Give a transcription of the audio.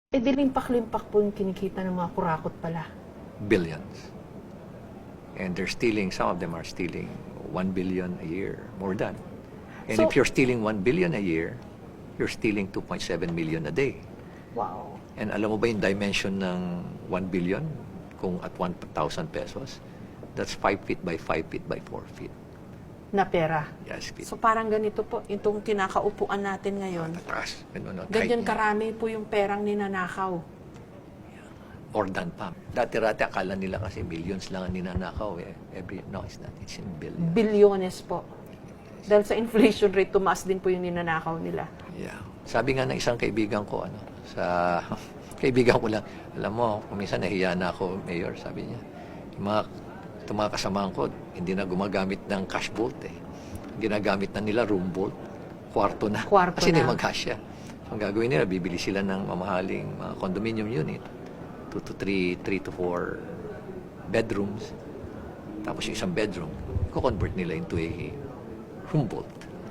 Eh, di limpak-limpak po yung kinikita ng mga kurakot pala. Billions. And they're stealing, some of them are stealing 1 billion a year, more than. And So- if you're stealing 1 billion a year, you're stealing 2.7 million a day. Wow. And alam mo ba yung dimension ng 1 billion? Kung at 1,000 pesos, that's 5 feet by 5 feet by 4 feet. Na pera. Yes, feet. So parang ganito po, itong kinakaupuan natin ngayon. Atras. Ganun, Ganyan kahit- karami po yung perang ninanakaw. More than pa. Dati-rati akala nila kasi millions lang ang ninanakaw eh. No, it's not. It's in billions. Bilyones po. Dahil sa inflation rate, tumaas din po yung ninanakaw nila. Yeah. Sabi nga ng isang kaibigan ko, sa kaibigan ko lang, alam mo, kung minsan nahiya na ako, Mayor, sabi niya, itong mga kasamahan ko, hindi na gumagamit ng cash vault eh. Ginagamit na nila room vault, kwarto na. Kwarto Kasi na. hindi magkasya. So, ang gagawin nila, bibili sila ng mamahaling mga condominium unit, 2 to 3, 3 to 4 bedrooms. Tapos yung isang bedroom, ko-convert nila into a room vault.